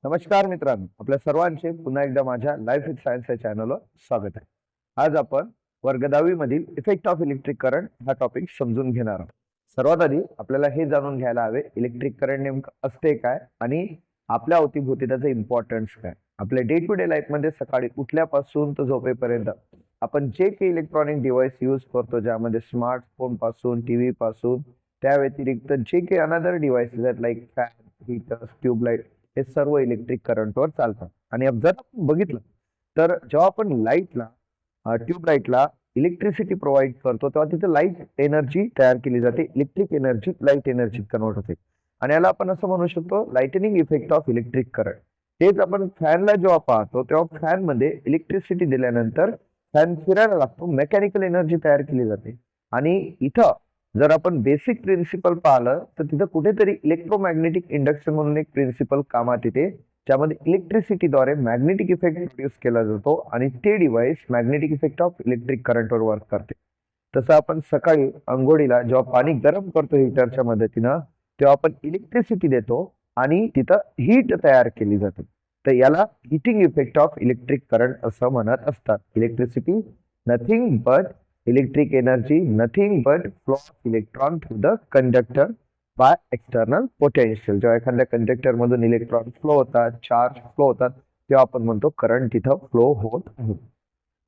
नमस्कार मित्रांनो, आपल्या सर्वांचे पुन्हा एकदा माझ्या लाईफ विथ सायन्स या चॅनलवर स्वागत आहे. आज आपण वर्ग 10वी मधील इफेक्ट ऑफ इलेक्ट्रिक करंट हा टॉपिक समजून घेणार आहोत. सर्वात आधी आपल्याला हे जाणून घ्यायला हवे इलेक्ट्रिक करंट नेमकं असते काय आणि आपल्या अवतीभोवती त्याचा इम्पॉर्टन्स काय. आपल्या डे टू डे लाईफ मध्ये सकाळी उठल्यापासून तर झोपेपर्यंत आपण जे काही इलेक्ट्रॉनिक डिव्हाइस यूज करतो, ज्यामध्ये स्मार्टफोन पासून टीव्ही पासून त्या व्यतिरिक्त जे काही अनदर डिव्हाइसेस आहेत लाईक फॅन, हीटर, ट्यूबलाइट, हे सर्व इलेक्ट्रिक करंटवर चालतात. आणि जर आपण बघितलं तर जेव्हा आपण लाईटला ट्यूबलाइटला इलेक्ट्रिसिटी प्रोव्हाइड करतो तेव्हा तिथे लाईट एनर्जी तयार केली जाते, इलेक्ट्रिक एनर्जी लाईट एनर्जीत कन्वर्ट होते आणि याला आपण असं म्हणू शकतो lightning effect of electric current. तेच आपण फॅनला जेव्हा पाहतो तेव्हा फॅन मध्ये इलेक्ट्रिसिटी दिल्यानंतर फॅन फिरायला लागतो, मेकॅनिकल एनर्जी तयार केली जाते. आणि इथं जर आपण बेसिक प्रिन्सिपल पाहिलं तर तिथं कुठेतरी इलेक्ट्रोमॅग्नेटिक इंडक्शन म्हणून एक प्रिन्सिपल कामात येते, ज्यामध्ये इलेक्ट्रिसिटीद्वारे मॅग्नेटिक इफेक्ट प्रोड्यूस केला जातो आणि ते device magnetic effect of electric करंटवर वर्क करते. तसं आपण सकाळी अंघोळीला जेव्हा पाणी गरम करतो हीटरच्या मदतीनं तेव्हा आपण इलेक्ट्रिसिटी देतो आणि तिथं हीट तयार केली जाते. तर याला heating effect of electric current असं म्हणत असतात. Electricity nothing but electric energy, nothing but flow of electron through the conductor by external potential. जेव्हा एखाद्या कंडक्टर मधून इलेक्ट्रॉन फ्लो होतात, चार्ज फ्लो होतात, तेव्हा आपण म्हणतो करंट तिथं फ्लो होत आहे.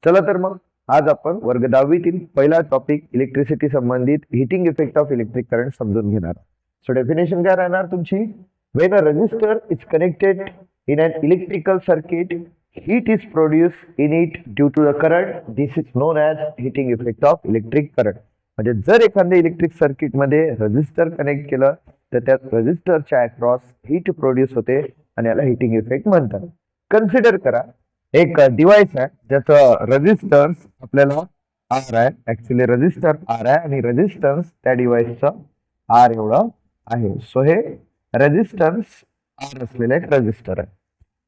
चला तर मग आज आपण वर्ग 10वीतील पहिला टॉपिक इलेक्ट्रिसिटी संबंधित heating effect of electric current समजून घेणार. सो डेफिनेशन काय राहणार तुमची? When a resistor is connected in an electrical circuit, heat is produced in it due to the current. This is known as heating effect of electric current. म्हणजे जर एखाद्या electric circuit मध्ये resistor connect केलं तर त्या रेजिस्टरच्या across heat produce होते आणि याला हिटिंग इफेक्ट म्हणतात. कन्सिडर करा एक डिव्हाइस आहे ज्याचं रेजिस्टन्स आपल्याला आर आहे, ऍक्च्युली रेजिस्टर आर आहे आणि रेजिस्टन्स त्या डिव्हाइसचं आर एवढं आहे. सो हे रेजिस्टन्स आर असलेलं एक रेजिस्टर आहे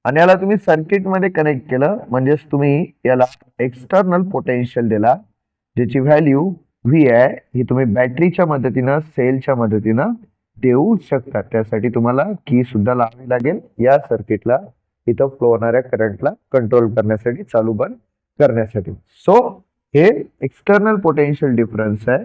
आणि याला तुम्ही सर्किट मध्ये कनेक्ट केलं म्हणजेच तुम्ही याला एक्सटर्नल पोटेन्शियल दिला, ज्याची व्हॅल्यू व्ही आहे. ही तुम्ही बॅटरीच्या मदतीनं, सेलच्या मदतीनं देऊ शकता. त्यासाठी तुम्हाला की सुद्धा लावावी लागेल या सर्किटला, इथं फ्लो होणाऱ्या करंटला कंट्रोल करण्यासाठी, चालू बंद करण्यासाठी. सो हे एक्सटर्नल पोटेन्शियल डिफरन्स आहे,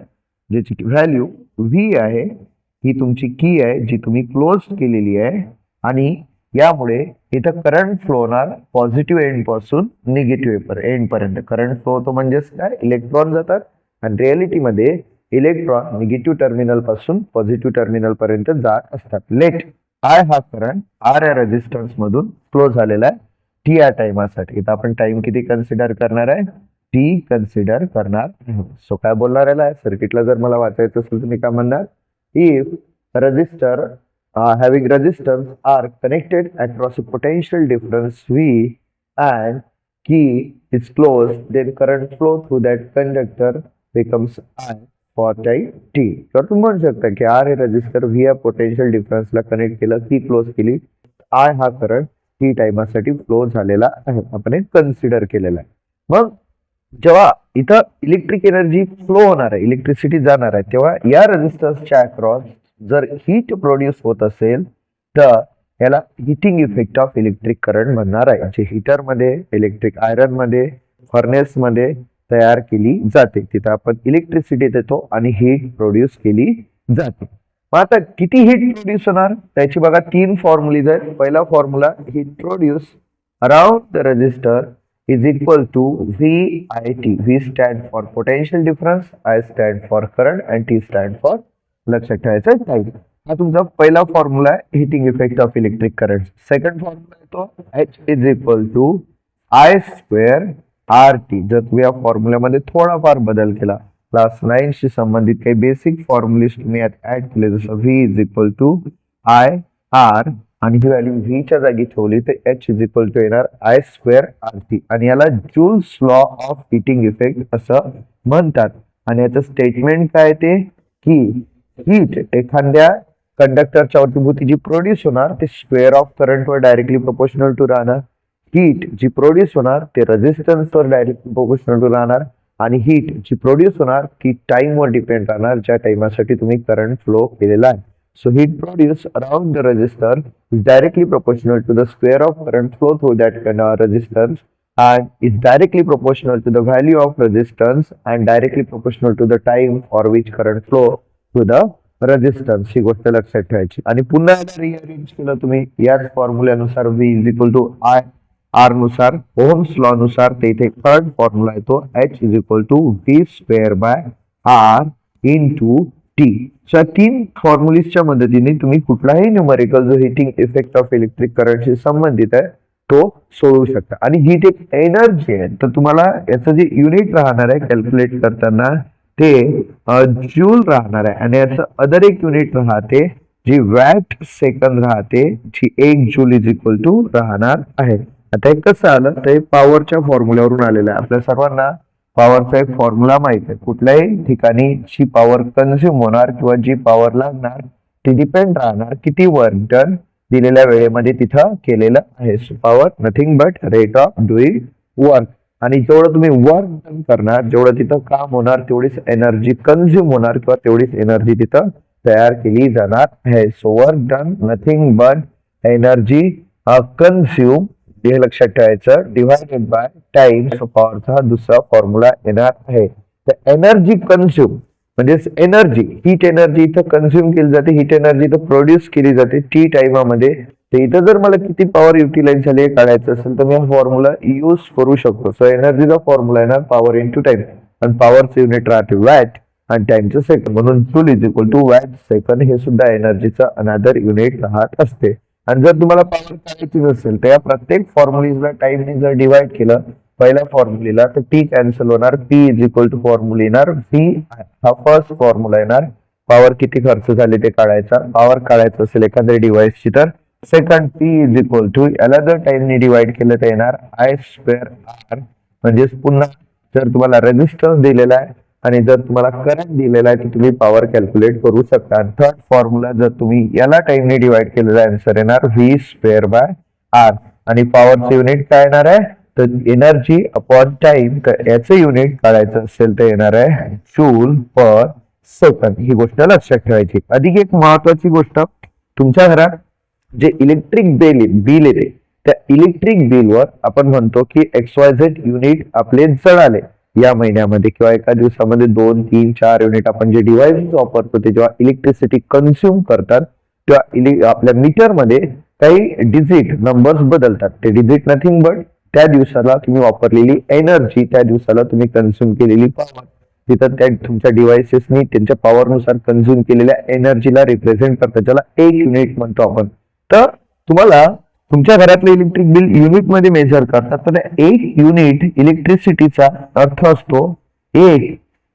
ज्याची व्हॅल्यू व्ही आहे. ही तुमची की आहे जी तुम्ही क्लोज केलेली आहे आणि यामुळे इथं करंट फ्लो होणार पॉझिटिव्ह एंड पासून निगेटिव्ह एंड पर्यंत. करंट फ्लो होतो म्हणजेच काय, इलेक्ट्रॉन जातात आणि रिअलिटी मध्ये इलेक्ट्रॉन निगेटिव्ह टर्मिनल पासून पॉझिटिव्ह टर्मिनल पर्यंत जात असतात. लेट आय हा करंट आर या रेजिस्टन्स मधून फ्लो झालेला आहे टी या टाइमासाठी. इथं आपण टाइम किती कन्सिडर करणार आहे? टी कन्सिडर करणार. सो काय बोलणार आहे सर्किटला जर मला वाचायचं असेल तर मी काय म्हणणार? If resistor having resistance are connected across a potential difference V and key is closed, then current flow through that conductor becomes I for time t. तर तुम्ही म्हणू शकता की R हे रेजिस्टर V या पोटेन्शियल डिफरन्सला कनेक्ट केलं, की close केली, I हा करंट t टाइमासाठी फ्लो झालेला आहे, आपण हे कन्सिडर केलेला आहे. मग जेव्हा इथं इलेक्ट्रिक एनर्जी फ्लो होणार आहे, इलेक्ट्रिसिटी जाणार आहे, तेव्हा या रेजिस्टन्सच्या अक्रॉस जर हीट प्रोड्यूस होत असेल तर याला heating effect of electric current म्हणणार आहे, जे हीटर मध्ये, इलेक्ट्रिक आयरन मध्ये, फर्नेस मध्ये तयार केली जाते. तिथं आपण इलेक्ट्रिसिटी देतो आणि हीट प्रोड्यूस केली जाते. मग आता किती हीट प्रोड्यूस होणार त्याची बघा 3 फॉर्म्युलाज आहेत. पहिला formula, heat produce around the resistor is equal to VIT. V stand for potential difference, I stand for current and T stand for, लक्षात ठेवायचं टाइम. हा तुमचा पहिला फॉर्म्युला आहे heating effect of electric current. Second formula येतो H is equal to I square RT. जर तुम्ही या फॉर्म्युल्यामध्ये थोडाफार बदल केला, क्लास 9 शी संबंधित काही बेसिक फॉर्म्युलेज तुम्ही ऍड केले, जसं V is equal to I R आणि ही व्हॅल्यू व्ही च्या जागी ठेवली तर H इज इक्वल टू येणार I स्क्वेअर RT आणि याला Joule's law of heating effect असं म्हणतात. आणि याचं स्टेटमेंट काय ते की हीट एखाद्या कंडक्टरच्या अवतीभोवती जी प्रोड्यूस होणार ते स्क्वेअर ऑफ करंट वर डायरेक्टली प्रोपोर्शनल टू राहणार. हीट जी प्रोड्यूस होणार ते रेजिस्टन्स वर डायरेक्टली प्रोपोर्शनल टू राहणार आणि हीट जी प्रोड्यूस होणार ती टाइम वर डिपेंड राहणार, ज्या टाइमासाठी तुम्ही करंट फ्लो केलेला आहे. So heat produced around the resistor is directly proportional to the square of current flow through that resistance, and is directly proportional to the value of resistance and directly proportional to the time for which current flow through the resistance ही गोष्ट लक्षात ठेवायची. आणि पुन्हा rearrange केलं तुम्ही याच फॉर्म्युल्यानुसार V is equal to I R नुसार ओहम्स लॉ नुसार ते इथे थर्ड फॉर्म्युला येतो H is equal to V square by R into T. या तीन फॉर्म्युलीजच्या मदतीने तुम्ही कुठलाही न्यूमरिकल जो हिटिंग इफेक्ट ऑफ इलेक्ट्रिक करंटशी संबंधित आहे तो सोडवू शकता. आणि हीट एक एनर्जी आहे, तर तुम्हाला याचं जे युनिट राहणार आहे कॅल्क्युलेट करताना ते जूल राहणार आहे, आणि याचं अदर एक युनिट राहते जी वॅट सेकंद राहते, जी 1 जूल इज इक्वल टू राहणार आहे. आता हे कसं आलं तर पॉवरच्या फॉर्म्युल्यावरून आलेलं आहे. आपल्या सर्वांना पॉवरचा एक फॉर्म्युला माहित आहे. कुठल्याही ठिकाणी जी पॉवर कन्झ्युम होणार किंवा जी पॉवर लागणार ती डिपेंड राहणार किती वर्क डन दिलेल्या वेळेमध्ये तिथं केलेलं आहे. So power nothing but rate of doing work. आणि जेवढं तुम्ही वर्क डन करणार, जेवढं तिथं काम होणार, तेवढीच एनर्जी कन्झ्युम होणार किंवा तेवढीच एनर्जी तिथं तयार केली जाणार आहे. So work done nothing but energy consume हे लक्षात ठेवायचं डिवायडेड बाय टाइम. सो पॉवरचा दुसरा फॉर्म्युला येणार आहे. तर एनर्जी कन्झ्युम म्हणजे एनर्जी, हीट एनर्जी इथं कन्झ्युम केली जाते, हीट एनर्जी इथं प्रोड्यूस केली जाते टी टाइमामध्ये. तर इथं जर मला किती पॉवर युटिलाइज झाली हे काढायचं असेल तर मी हा फॉर्म्युला यूज करू शकतो. सो एनर्जीचा फॉर्म्युला येणार पॉवर इंटू टाइम, आणि पॉवरचं युनिट राहते वॅट आणि टाइमचं सेकंड, म्हणून joule is equal to watt second हे सुद्धा एनर्जीचा अनदर युनिट राहत असते. आणि जर तुम्हाला पॉवर काढायचीच असेल तर या प्रत्येक फॉर्म्युलीजला टाइमने जर डिवाइड केलं पहिल्या फॉर्म्युलीला तर टी कॅन्सल होणार, P is equal to formula येणार व्ही हा फर्स्ट फॉर्म्युला येणार. पॉवर किती खर्च झाले ते काढायचा, पॉवर काढायचं असेल एखाद्या डिव्हाइसची तर second P is equal to याला जर टाइमने डिवाइड केलं तर येणार आय स्क्वेअर आर. म्हणजे पुन्हा जर तुम्हाला रेजिस्टन्स दिलेला आहे आणि जर तुम्हाला करंट दिलेला आहे तर तुम्ही पॉवर कॅल्क्युलेट करू शकता. थर्ड फॉर्म्युला जर तुम्ही याला टाइमने डिवाइड केलेला आन्सर येणार व्ही स्क्वेअर बाय आर. आणि पॉवरचं युनिट काय येणार आहे तर एनर्जी अपॉन टाइम. तर याचं युनिट काढायचं असेल तर येणार आहे जूल पर सेकंड. ही गोष्ट लक्षात ठेवायची. अधिक एक महत्वाची गोष्ट, तुमच्या घरात जे इलेक्ट्रिक बिल येते त्या इलेक्ट्रिक बिलवर आपण म्हणतो की XYZ युनिट आपले जळाले या महिन्यामध्ये किंवा एका दिवसामध्ये 2, 3, 4 युनिट आपण जे डिव्हाइस वापरतो ते जेव्हा इलेक्ट्रिसिटी कन्झ्युम करतात तेव्हा आपल्या मीटरमध्ये काही डिजिट नंबर्स बदलतात. ते डिजिट नथिंग बट त्या दिवसाला तुम्ही वापरलेली एनर्जी, त्या दिवसाला तुम्ही कन्झ्युम केलेली पॉवर, तिथं त्या तुमच्या डिव्हाइसेसनी त्यांच्या पॉवरनुसार कन्झ्युम केलेल्या एनर्जीला रिप्रेझेंट करतात, ज्याला एक युनिट म्हणतो आपण. तर तुम्हाला तुमच्या घरातलं इलेक्ट्रिक बिल युनिट मध्ये मेजर करतात, तर एक युनिट इलेक्ट्रिसिटीचा अर्थ असतो 1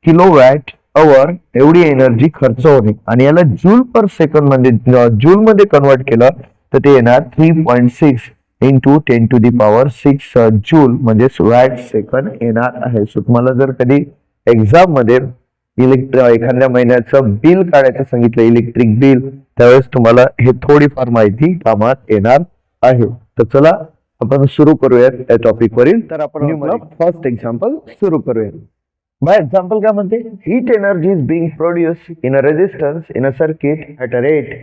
किलोवॅट अवर एवढी एनर्जी खर्च होणे. आणि याला जूल पर सेकंड मध्ये जूल मध्ये कन्वर्ट केलं तर ते येणार 3.6 into 10 to the power 6 joule म्हणजे वॅट सेकंड येणार आहे. सो तुम्हाला जर कधी एक्झाम मध्ये एखाद्या महिन्याचं बिल काढायचं सांगितलं इलेक्ट्रिक बिल, त्यावेळेस तुम्हाला हे थोडीफार माहिती कामात येणार आहे. तर चला आपण सुरू करूयात या टॉपिक वरील. तर आपण फर्स्ट एक्झाम्पल सुरू करूया. बाय एक्झाम्पल काय म्हणते, heat energy is being produce in a resistance in a circuit at a rate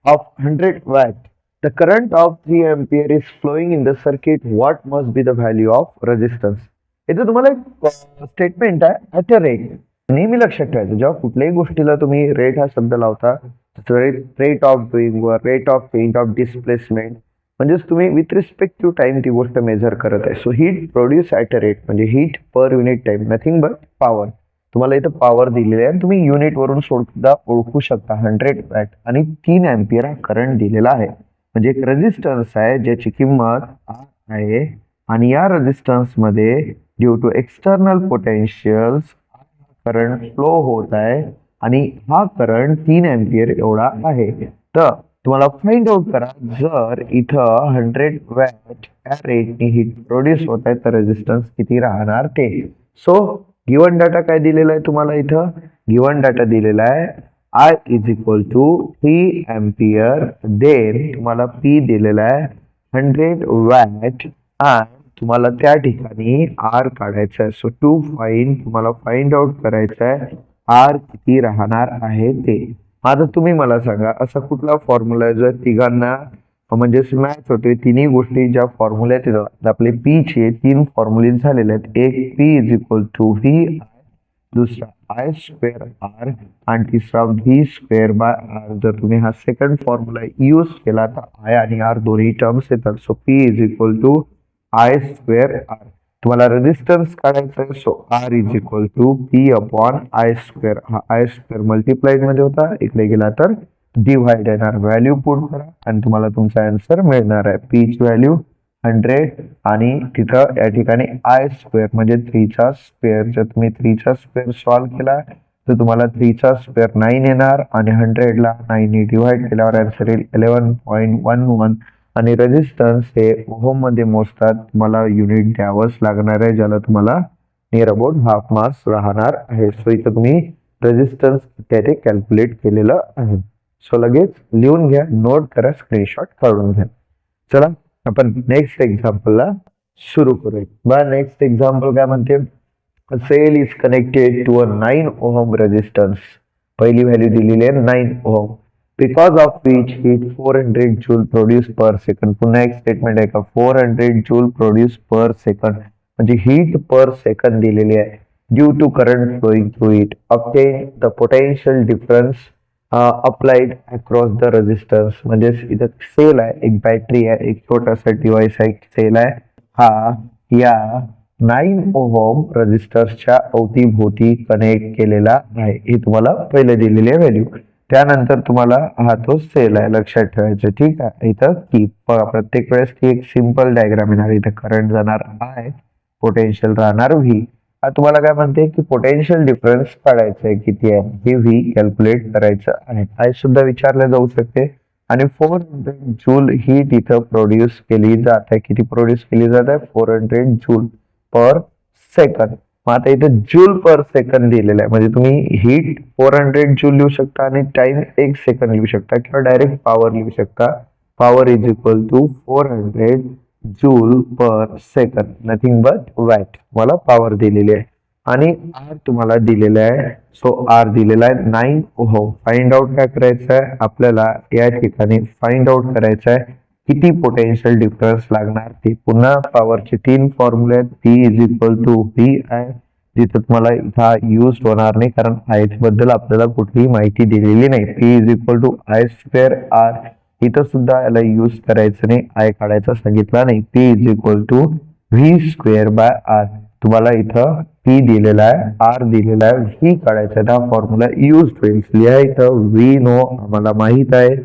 of 100 watt. The current of 3 ampere is flowing in the circuit. What must be the value of resistance. इथे तुम्हाला एक statement आहे at a rate. नेहमी लक्षात ठेवायचं जेव्हा कुठल्याही गोष्टीला तुम्ही रेट हा शब्द लावता, rate of doing work, rate of change of displacement, म्हणजेच तुम्ही विथ रिस्पेक्ट टू टाइम ती गोष्ट मेजर करत आहे. So heat produce at a rate म्हणजे heat per unit time nothing but power. तुम्हाला इथं पॉवर दिलेली आहे आणि तुम्ही युनिट वरून सुद्धा ओळखू शकता 100 वॅट आणि 3 एम्पियर हा करंट दिलेला आहे. म्हणजे एक रेजिस्टन्स आहे ज्याची किंमत R आहे आणि या रेजिस्टन्स मध्ये due to external potentials current flow होत आहे आणि हा करंट 3 एम्पियर एवढा आहे. तर तुम्हाला फाइंड आउट करा जर इथं 100 वॅट या रेटने हीट प्रोड्यूस होत आहे तर रेजिस्टन्स किती राहणार ते. सो गिवन डाटा काय दिलेला आहे तुम्हाला, इथं गिवन डाटा दिलेला आहे I is equal to 3 ampere. Then तुम्हाला P दिलेला आहे 100 वॅट आणि तुम्हाला त्या ठिकाणी R काढायचा आहे. सो तुम्हाला फाइंड आउट करायचं आहे R किती राहणार आहे ते. आता तुम्ही मला सांगा असा कुठला फॉर्म्युला आहे जो तिघांना म्हणजेच मॅच होते, तिन्ही गोष्टी ज्या फॉर्म्युल्यात येतात. आपले पी चे 3 फॉर्म्युले झालेले आहेत. एक P is equal to V, दुसरा आय स्क्वेअर आर आणि तिसरा व्ही स्क्वेअर बाय आर. जर तुम्ही हा सेकंड फॉर्म्युला यूज केला तर आय आणि आर दोन्ही टर्म्स येतात. So P is equal to I square R. तुम्हाला रेजिस्टन्स काढायचा आहे. So R is equal to P upon I square. हा आय स्क्वेअर मल्टिप्लाइड मध्ये होता, इकडे गेला तर डिव्हाइड येणार. व्हॅल्यू पुट करा आणि तुम्हाला तुमचा आन्सर मिळणार आहे. पी ची व्हॅल्यू 100 आणि तिथं या ठिकाणी आय स्क्वेअर म्हणजे 3 चा स्क्वेअर. जर तुम्ही 3 चा स्क्वेअर सॉल्व्ह केला तर तुम्हाला 3 चा स्क्वेअर 9 येणार आणि 100 ला 9 ने डिव्हाइड केल्यावर आन्सर येईल 11.11. आणि रेजिस्टन्स हे ओहम मध्ये मोजतात. तुम्हाला युनिट द्यावंच लागणार आहे, ज्याला तुम्हाला नियर अबाउट हाफ मार्क्स राहणार आहे. सो इथं तुम्ही रेजिस्टन्स त्याने कॅल्क्युलेट केलेलं आहे. सो लगेच लिहून घ्या, नोट करा, स्क्रीनशॉट काढून घ्या. चला आपण नेक्स्ट एक्झाम्पलला सुरू करूया. नेक्स्ट एक्झाम्पल काय म्हणते, cell is connected to a 9 ohm resistance. पहिली व्हॅल्यू दिलेली आहे 9 ohm. Because of which heat 400 joule produce per second. पुन्हा एक स्टेटमेंट आहे का 400 जूल प्रोड्यूस पर सेकंड म्हणजे हीट पर सेकंड दिलेली आहे. Due to current flowing through it obtain the potential difference applied across the resistance. म्हणजे इथं sale आहे, एक बॅटरी आहे, एक छोटासा डिव्हाइस आहे, सेल आहे. हा या 9 ओहम रेजिस्टर्सच्या अवतीभोवती कनेक्ट केलेला आहे. हे तुम्हाला पहिले दिलेली आहे व्हॅल्यू. त्यानंतर तुम्हाला हा तो सेल आहे, लक्षात ठेवायचं. ठीक आहे. इथं की प्रत्येक वेळेस ती एक सिंपल डायग्राम येणार. इथं करंट जाणार आय, पोटेन्शियल राहणार व्ही. तुम्हाला काय म्हणते की पोटेन्शियल डिफरन्स काढायचं आहे, किती आहे हे व्ही कॅल्क्युलेट करायचं आहे. आय सुद्धा विचारले जाऊ शकते. आणि 400 जूल हीट इथं प्रोड्यूस केली जात आहे. किती प्रोड्यूस केली जात आहे 400 जूल पर सेकंड. मग आता इथं जूल पर सेकंड दिलेलं आहे, म्हणजे तुम्ही हीट 400 जूल लिहू शकता आणि टाइम 1 सेकंड लिहू शकता किंवा डायरेक्ट पॉवर लिहू शकता. Power is equal to 400 joule per second, nothing but watt. मला पॉवर दिलेली आहे आणि आर तुम्हाला दिलेला आहे. सो आर दिलेला आहे 9 ओहम. फाइंड आउट काय करायचं आहे आपल्याला या ठिकाणी, फाइंड आउट करायचं आहे किती पोटेन्शियल डिफरन्स लागणार ते. पुन्हा पॉवरचे 3 फॉर्म्युले आहेत. P is equal to V I, जिथं तुम्हाला इथं यूज होणार नाही कारण आय बद्दल आपल्याला कुठलीही माहिती दिलेली नाही. P is equal to I square R, इथं सुद्धा याला यूज करायचं नाही, आय काढायचा सांगितला नाही. P is equal to V square by R. तुम्हाला इथं पी दिलेला आहे, आर दिलेला आहे, व्ही काढायचा आहे. हा फॉर्म्युला यूज होईल. लिहा इथं व्ही नो आम्हाला माहित आहे.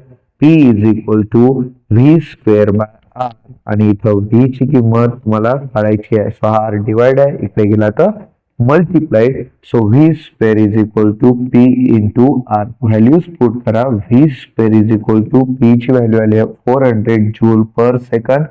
P is equal to V square by R आणि इथं व्ही ची किंमत तुम्हाला काढायची आहे. सो हा आर डिवाइड आहे, इकडे गेला तर multiplied. So V square is equal to P into R. Values put करा. V square is equal to P ची व्हॅल्यू आली आहे 400 जूल पर सेकंड.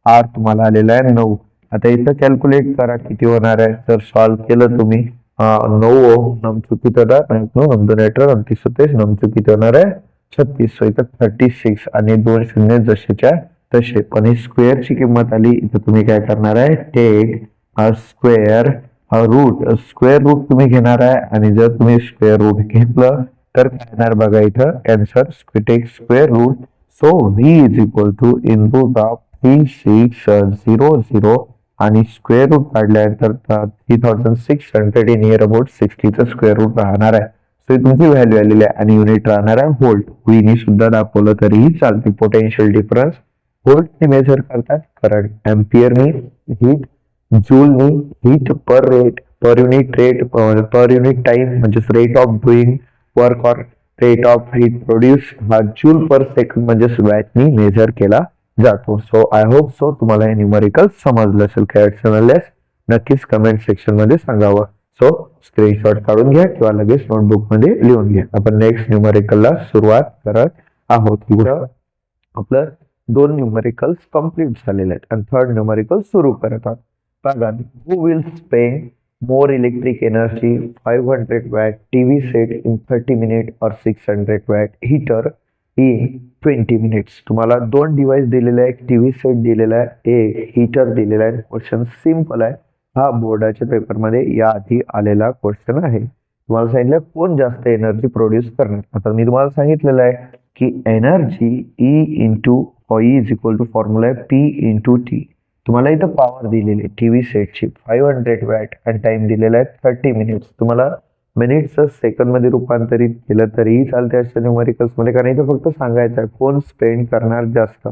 आर तुम्हाला आलेला आहे 9. आता इथं कॅल्क्युलेट करा किती होणार आहे. जर सॉल्व्ह केलं तुम्ही 9 नम चुकीत होणार नमदोनेटर 29 नम चुकीत होणार आहे 36. सो इथं 36 आणि 2 शून्य जसेच्या तसे. पण ही स्क्वेअरची किंमत आली. इथं तुम्ही काय करणार आहे, take square root. Square root तुम्ही घेणार आहे आणि जर तुम्ही स्क्वेअर रूट घेतलं तर काय येणार बघा इथं answer. Take square root. So V is equal to in root of 3600 आणि स्क्वेअर रूट काढल्यानंतर 3600 इन नियर अबाउट 60चं स्क्वेअर रूट राहणार आहे. सो तुमची व्हॅल्यू आलेली आहे आणि युनिट राहणार आहे व्होल्ट. व्हीनी सुद्धा दाखवलं तरीही चालते. पोटेन्शियल डिफरन्स व्होल्टने मेजर करतात, करंट एम्पियरनी, हीट जूलनी, heat per rate, per unit rate, per unit time म्हणजेच rate of doing work or rate of heat produce हा जूल पर सेकंड म्हणजेच वॅटनी मेजर केला जातो. सो आय होप सो तुम्हाला हे न्यूमरिकल समजलं असेल. काय अडचण आल्यास नक्कीच कमेंट सेक्शन मध्ये सांगावं. सो स्क्रीनशॉट काढून घ्या किंवा लगेच नोटबुक मध्ये लिहून घ्या. आपण नेक्स्ट न्यूमरिकलला सुरुवात करत आहोत. आपलं 2 न्यूमरिकल्स कंप्लीट झालेले आहेत आणि 3rd न्यूमरिकल सुरू करत आहोत. बघा, who will spend more electric energy 500 watt TV set in 30 minutes or 600 watt heater in 20 minutes. तुम्हाला 2 डिव्हाइस दिलेले आहे, एक टीव्ही सेट दिलेला आहे, एक हीटर दिलेला आहे. क्वेश्चन सिंपल आहे. हा बोर्डाच्या पेपर मध्ये या आधी आलेला क्वेश्चन आहे. तुम्हाला सांगितलं कोण जास्त एनर्जी प्रोड्यूस करणार. आता मी तुम्हाला सांगितलेलं आहे की energy E into is equal to formula आहे पी इंटू टी. तुम्हाला इथं पॉवर दिलेली आहे टीव्ही सेटची 500 वॅट आणि टाइम दिलेला आहे 30 मिनिट्स. तुम्हाला मिनिट्स सेकंड मध्ये रूपांतरित केलं तरीही चालते अशा न्यूमरिकल्स मध्ये, कारण इथं फक्त सांगायचं आहे कोण स्पेंड करणार जास्त.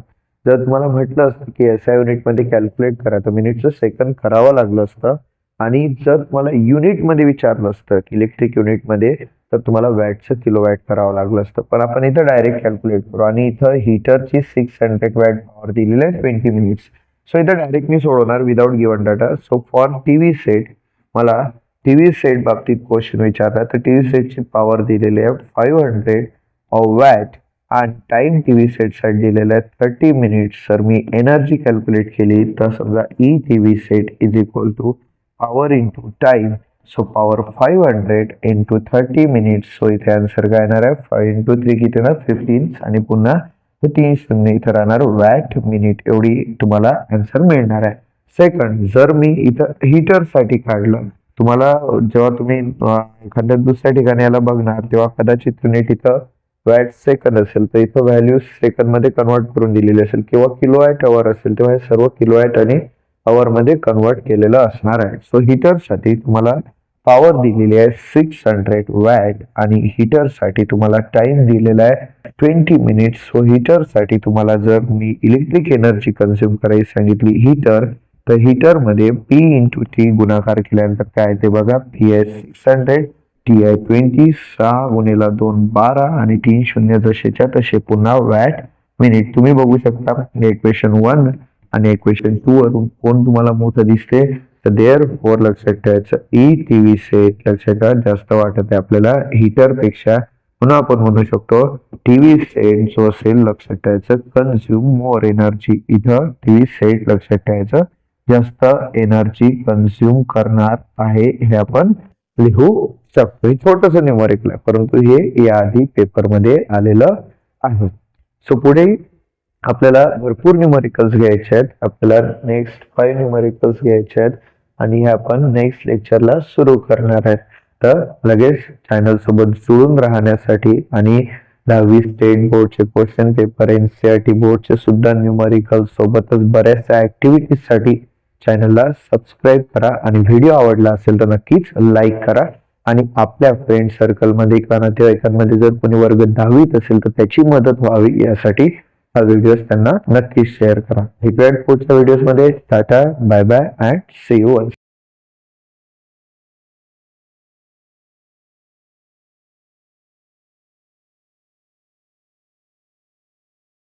जर तुम्हाला म्हटलं असतं की एसआय युनिट मध्ये कॅल्क्युलेट करा तर मिनिटचं सेकंड करावं लागलं असतं. आणि जर तुम्हाला युनिट मध्ये विचारलं असतं इलेक्ट्रिक युनिट मध्ये तर तुम्हाला वॅटचं किलोवॅट करावं लागलं असतं. पण आपण इथं डायरेक्ट कॅल्क्युलेट करू आणि इथं हीटरची 600 वॅट पॉवर दिलेली आहे 20 मिनिट्स. सो इथं डायरेक्ट मी सोडवणार without given data. So for TV set मला टीव्ही सेट बाबतीत क्वेश्चन विचारला तर टीव्ही सेटची पॉवर दिलेली आहे 500 वॅट आणि टाइम टीव्ही सेट साठी दिलेला आहे 30 मिनिट्स. तर मी एनर्जी कॅल्क्युलेट केली तर समजा E TV set is equal to power into time. So power 500 into 30 minutes. So इथे आन्सर काय येणार आहे 5 इंटू 3 किती ना 15 आणि पुन्हा 3 शून्य इथे राहणार वॅट मिनिट. एवढी तुम्हाला आन्सर मिळणार आहे. सेकंड, जर मी इथं हीटर साठी काढलं, तुम्हाला जेव्हा तुम्ही एखाद्या दुसऱ्या ठिकाणी याला बघणार तेव्हा कदाचित युनिट इथं वॅट सेकंद असेल तर इथं व्हॅल्यू सेकंद मध्ये कन्वर्ट करून दिलेली असेल किंवा किलोवॅट अवर असेल तेव्हा हे सर्व किलोवॅट आणि अवर मध्ये कन्वर्ट केलेलं असणार आहे. सो हीटर साठी तुम्हाला पॉवर दिलेली आहे 600 वॅट आणि हीटर साठी तुम्हाला टाइम दिलेला आहे 20 मिनिट्स. सो हीटर साठी तुम्हाला जर मी इलेक्ट्रिक एनर्जी कन्झ्युम करायची सांगितली हीटर तर हीटर मध्ये पी इंटू टी गुणाकार केल्यानंतर काय ते बघा. पी आहे 600, टी आहे 20, 6 गुणिला 2 12 आणि 3 शून्य जसेच्या तसे पुन्हा वॅट मिनिट. तुम्ही बघू शकता इक्वेशन 1 आणि इक्वेशन 2 वरून कोण तुम्हाला मोठं दिसते तर देअर फोर लक्षात ठेवायचं ई टीव्ही सेट लक्षात ठेवा जास्त वाटत आहे आपल्याला हीटर पेक्षा. म्हणून आपण म्हणू शकतो टीव्ही सेट जो असेल लक्षात ठेवायचं कन्झ्युम मोर एनर्जी. इथं टीव्ही सेट लक्षात ठेवायचं जास्त एनर्जी कन्झ्युम करणार आहे हे आपण लिहू शकतो. हे छोटस न्यूमरिकल आहे परंतु हे याआधी पेपर मध्ये आलेलं आहे. सो पुढे आपल्याला भरपूर न्यूमरिकल्स घ्यायचे आहेत. आपल्याला नेक्स्ट 5 न्यूमरिकल्स घ्यायचे आहेत आणि हे आपण नेक्स्ट लेक्चरला सुरू करणार आहेत. तर लगेच चॅनल सोबत जुळून राहण्यासाठी आणि 10वी स्टेट बोर्डचे क्वेश्चन पेपर एनसीईआरटी बोर्डचे सुद्धा न्यूमरिकल सोबतच बऱ्याचशा ऍक्टिव्हिटीज साठी चॅनलला सबस्क्राईब करा आणि व्हिडिओ आवडला असेल तर नक्कीच लाईक करा आणि आपल्या फ्रेंड सर्कल मध्ये किंवा नातेवाईकांमध्ये जर कोणी वर्ग 10वीत असेल तर त्याची मदत व्हावी यासाठी हा व्हिडिओ त्यांना नक्कीच शेअर करा. भेटूया पुढच्या व्हिडिओज मध्ये. Tata, bye bye and see you.